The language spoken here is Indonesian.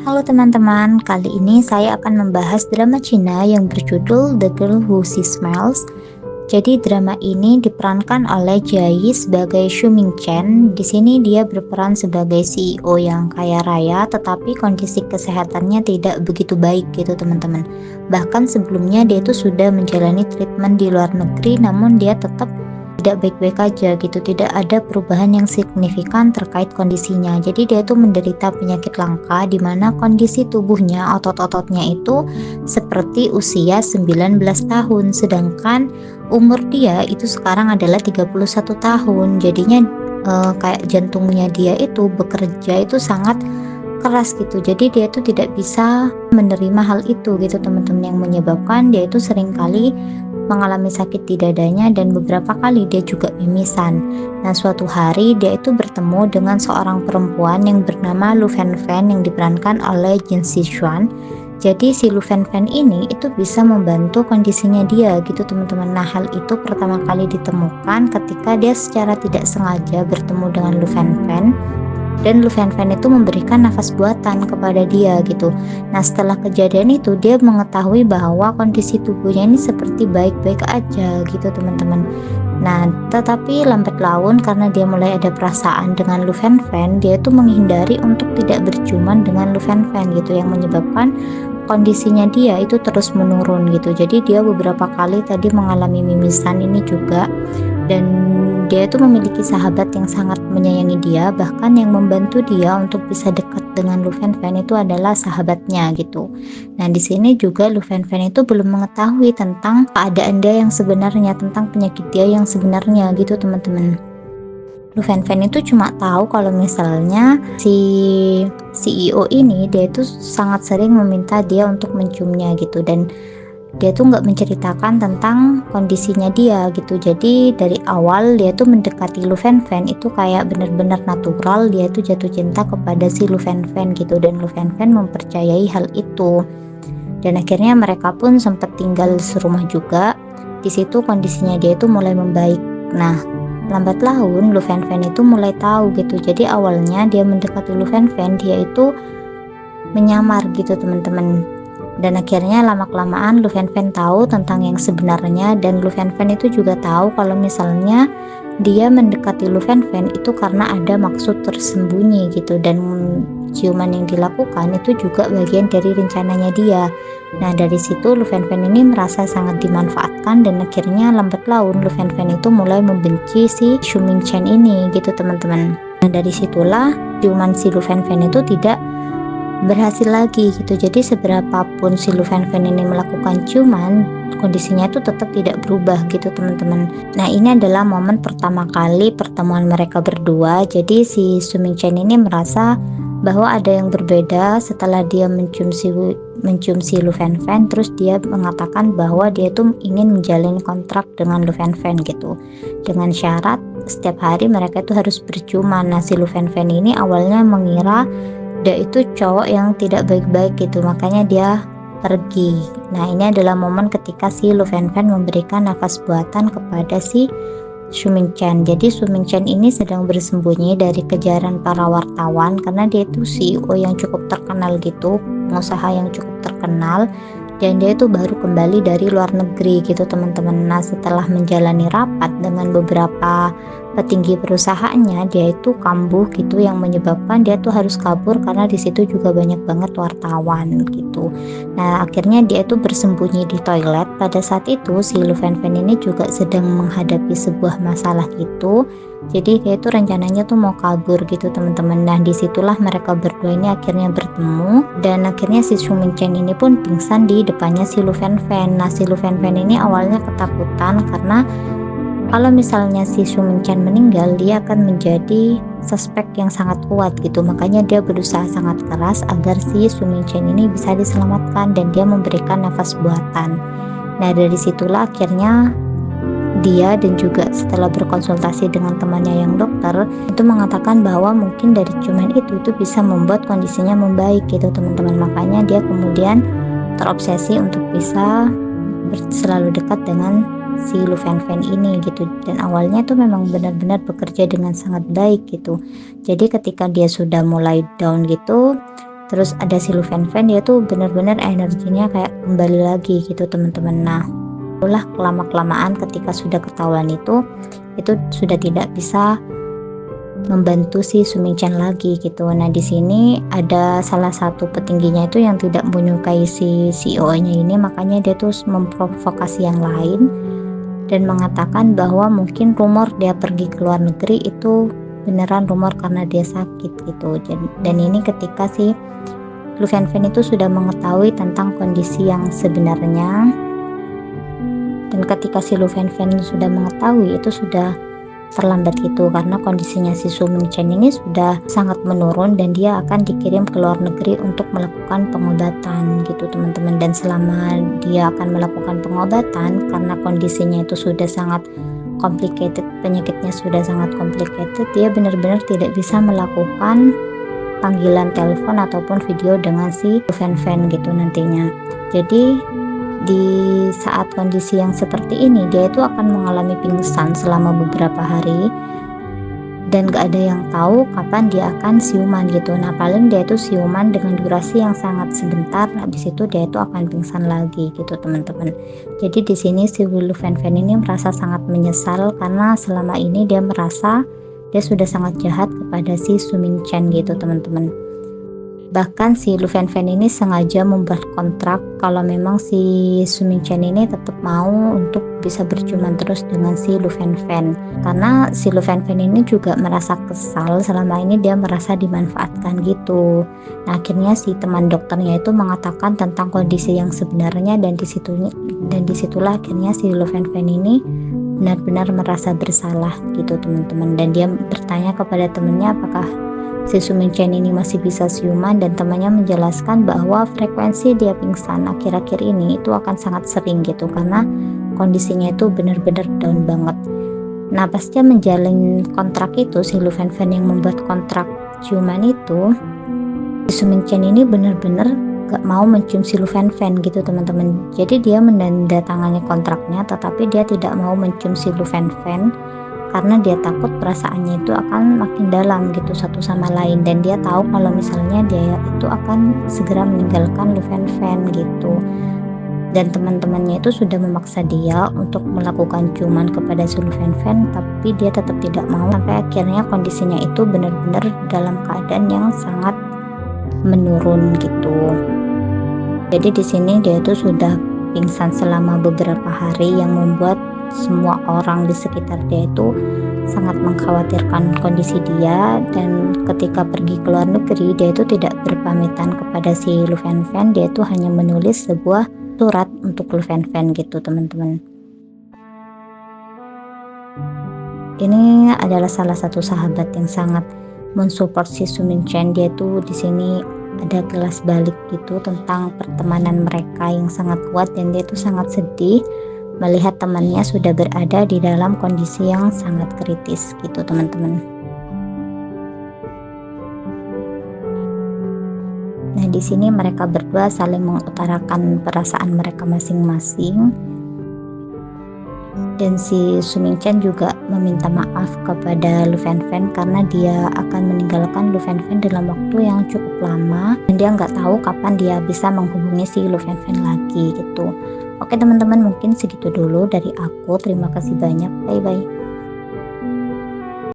Halo teman-teman, kali ini saya akan membahas drama Cina yang berjudul The Girl Who She Smiles. Jadi drama ini diperankan oleh Jia Yi sebagai Xu Mingchen. Di sini dia berperan sebagai CEO yang kaya raya, tetapi kondisi kesehatannya tidak begitu baik gitu teman-teman. Bahkan sebelumnya dia itu sudah menjalani treatment di luar negeri, namun dia tetap tidak baik-baik aja gitu, tidak ada perubahan yang signifikan terkait kondisinya. Jadi dia tuh menderita penyakit langka di mana kondisi tubuhnya, otot-ototnya itu seperti usia 19 tahun, sedangkan umur dia itu sekarang adalah 31 tahun. Jadinya kayak jantungnya dia itu bekerja itu sangat keras gitu. Jadi dia itu tidak bisa menerima hal itu gitu teman-teman, yang menyebabkan dia itu seringkali mengalami sakit di dadanya dan beberapa kali dia juga mimisan. Nah, suatu hari dia itu bertemu dengan seorang perempuan yang bernama Lu Fan Fan yang diperankan oleh Jin Si Xuan. Jadi si Lu Fan Fan ini itu bisa membantu kondisinya dia gitu teman-teman. Nah, hal itu pertama kali ditemukan ketika dia secara tidak sengaja bertemu dengan Lu Fan Fan, dan Lu Fan Fan itu memberikan nafas buatan kepada dia gitu. Nah, setelah kejadian itu dia mengetahui bahwa kondisi tubuhnya ini seperti baik-baik aja gitu teman-teman. Nah, tetapi lambat laun karena dia mulai ada perasaan dengan Lu Fan Fan, dia itu menghindari untuk tidak berciuman dengan Lu Fan Fan gitu, yang menyebabkan kondisinya dia itu terus menurun gitu. Jadi dia beberapa kali tadi mengalami mimisan ini juga, dan dia itu memiliki sahabat yang sangat menyayangi dia, bahkan yang membantu dia untuk bisa dekat dengan Lu Fan Fan itu adalah sahabatnya gitu. Nah, di sini juga Lu Fan Fan itu belum mengetahui tentang keadaan dia yang sebenarnya, tentang penyakit dia yang sebenarnya gitu teman-teman. Lu Fan Fan itu cuma tahu kalau misalnya si CEO ini dia itu sangat sering meminta dia untuk menciumnya gitu, dan dia tuh nggak menceritakan tentang kondisinya dia gitu. Jadi dari awal dia tuh mendekati Lu Fan Fan itu kayak bener-bener natural, dia tuh jatuh cinta kepada si Lu Fan Fan gitu, dan Lu Fan Fan mempercayai hal itu. Dan akhirnya mereka pun sempat tinggal serumah juga. Di situ kondisinya dia itu mulai membaik. Nah, lambat laun Lu Fan Fan itu mulai tahu gitu. Jadi awalnya dia mendekati Lu Fan Fan, dia itu menyamar gitu teman-teman. Dan akhirnya lama-kelamaan Lu Fan Fan tahu tentang yang sebenarnya, dan Lu Fan Fan itu juga tahu kalau misalnya dia mendekati Lu Fan Fan itu karena ada maksud tersembunyi gitu, dan ciuman yang dilakukan itu juga bagian dari rencananya dia. Nah, dari situ Lu Fan Fan ini merasa sangat dimanfaatkan, dan akhirnya lambat laun Lu Fan Fan itu mulai membenci si Xu Mingchen ini gitu teman-teman. Nah, dari situlah ciuman si Lu Fan Fan itu tidak berhasil lagi gitu. Jadi seberapapun si Lu Fan Fan ini melakukan ciuman, kondisinya itu tetap tidak berubah gitu teman-teman. Nah, ini adalah momen pertama kali pertemuan mereka berdua. Jadi si Xu Mingchen ini merasa bahwa ada yang berbeda setelah dia mencium si Lu Fan Fan. Terus dia mengatakan bahwa dia tuh ingin menjalin kontrak dengan Lu Fan Fan gitu, dengan syarat setiap hari mereka itu harus berciuman. Nah, si Lu Fan Fan ini awalnya mengira dia itu cowok yang tidak baik-baik gitu, makanya dia pergi. Nah, ini adalah momen ketika si Lu Fan Fan memberikan nafas buatan kepada si Xu Mingchen. Jadi Xu Mingchen ini sedang bersembunyi dari kejaran para wartawan karena dia itu CEO yang cukup terkenal gitu, pengusaha yang cukup terkenal, dan dia itu baru kembali dari luar negeri gitu teman-teman. Nah, setelah menjalani rapat dengan beberapa petinggi perusahaannya, dia itu kambuh gitu, yang menyebabkan dia tuh harus kabur karena di situ juga banyak banget wartawan gitu. Nah, akhirnya dia itu bersembunyi di toilet. Pada saat itu si Lu Fan Fan ini juga sedang menghadapi sebuah masalah gitu. Jadi dia itu rencananya tuh mau kabur gitu teman-teman. Nah, disitulah mereka berdua ini akhirnya bertemu, dan akhirnya si Xu Mingchen ini pun pingsan di depannya si Lu Fan Fan. Nah, si Lu Fan Fan ini awalnya ketakutan karena kalau misalnya si Xu Mingchen meninggal, dia akan menjadi suspek yang sangat kuat gitu. Makanya dia berusaha sangat keras agar si Xu Mingchen ini bisa diselamatkan, dan dia memberikan nafas buatan. Nah, dari situlah akhirnya dia, dan juga setelah berkonsultasi dengan temannya yang dokter, itu mengatakan bahwa mungkin dari ciuman itu bisa membuat kondisinya membaik gitu teman-teman. Makanya dia kemudian terobsesi untuk bisa selalu dekat dengan si Lu Fan Fan ini gitu. Dan awalnya tuh memang benar-benar bekerja dengan sangat baik gitu. Jadi ketika dia sudah mulai down gitu, Terus ada si Lu Fan dia tuh bener-bener energinya kayak kembali lagi gitu teman-teman. Nah itulah lama-kelamaan ketika sudah ketahuan itu sudah tidak bisa membantu si Suming Chan lagi gitu. Nah di sini ada salah satu petingginya itu yang tidak menyukai si CEO-nya ini, makanya dia tuh memprovokasi yang lain dan mengatakan bahwa mungkin rumor dia pergi ke luar negeri itu beneran rumor karena dia sakit gitu. Dan ini ketika si Lu Fan itu sudah mengetahui tentang kondisi yang sebenarnya, dan ketika si Lu Fan sudah mengetahui itu sudah terlambat gitu, karena kondisinya si Suming Chen ini sudah sangat menurun dan dia akan dikirim ke luar negeri untuk melakukan pengobatan gitu teman-teman. Dan selama dia akan melakukan pengobatan, karena kondisinya itu sudah sangat complicated, penyakitnya sudah sangat complicated, dia benar-benar tidak bisa melakukan panggilan telepon ataupun video dengan si fan gitu nantinya. Jadi di saat kondisi yang seperti ini dia itu akan mengalami pingsan selama beberapa hari dan gak ada yang tahu kapan dia akan siuman gitu. Nah paling dia itu siuman dengan durasi yang sangat sebentar, habis itu dia itu akan pingsan lagi gitu teman-teman. Jadi di sini si Lu Fan ini merasa sangat menyesal karena selama ini dia merasa dia sudah sangat jahat kepada si Suming Chen gitu teman-teman. Bahkan si Lu Fan ini sengaja membuat kontrak kalau memang si Suming Chen ini tetap mau untuk bisa bercuman terus dengan si Lu Fan, karena si Lu Fan ini juga merasa kesal selama ini dia merasa dimanfaatkan gitu. Nah akhirnya si teman dokternya itu mengatakan tentang kondisi yang sebenarnya, dan disitulah akhirnya si Lu Fan ini benar-benar merasa bersalah gitu teman-teman. Dan dia bertanya kepada temannya apakah si Suming Chen ini masih bisa siuman, dan temannya menjelaskan bahwa frekuensi dia pingsan akhir-akhir ini itu akan sangat sering gitu karena kondisinya itu benar-benar down banget. Nah pasca menjalin kontrak itu, si Lu Fan yang membuat kontrak ciuman itu, si Suming Chen ini benar-benar gak mau mencium si Lu Fan gitu teman-teman. Jadi dia menandatangani kontraknya tetapi dia tidak mau mencium si Lu Fan karena dia takut perasaannya itu akan makin dalam gitu satu sama lain, dan dia tahu kalau misalnya dia itu akan segera meninggalkan Lu Fan gitu. Dan teman-temannya itu sudah memaksa dia untuk melakukan ciuman kepada si Lu Fan tapi dia tetap tidak mau, sampai akhirnya kondisinya itu benar-benar dalam keadaan yang sangat menurun gitu. Jadi di sini dia itu sudah pingsan selama beberapa hari yang membuat semua orang di sekitar dia itu sangat mengkhawatirkan kondisi dia. Dan ketika pergi ke luar negeri dia itu tidak berpamitan kepada si Lu Fan, dia itu hanya menulis sebuah surat untuk Lu Fan gitu teman-teman. Ini adalah salah satu sahabat yang sangat mensupport si Suming Chen. Dia tuh di sini ada kelas balik gitu tentang pertemanan mereka yang sangat kuat, dan dia itu sangat sedih melihat temannya sudah berada di dalam kondisi yang sangat kritis gitu teman-teman. Nah di sini mereka berdua saling mengutarakan perasaan mereka masing-masing, dan si Suming Chen juga meminta maaf kepada Lu Fan karena dia akan meninggalkan Lu Fan dalam waktu yang cukup lama, dan dia nggak tahu kapan dia bisa menghubungi si Lu Fan lagi gitu. Oke teman-teman, mungkin segitu dulu dari aku. Terima kasih banyak. Bye bye.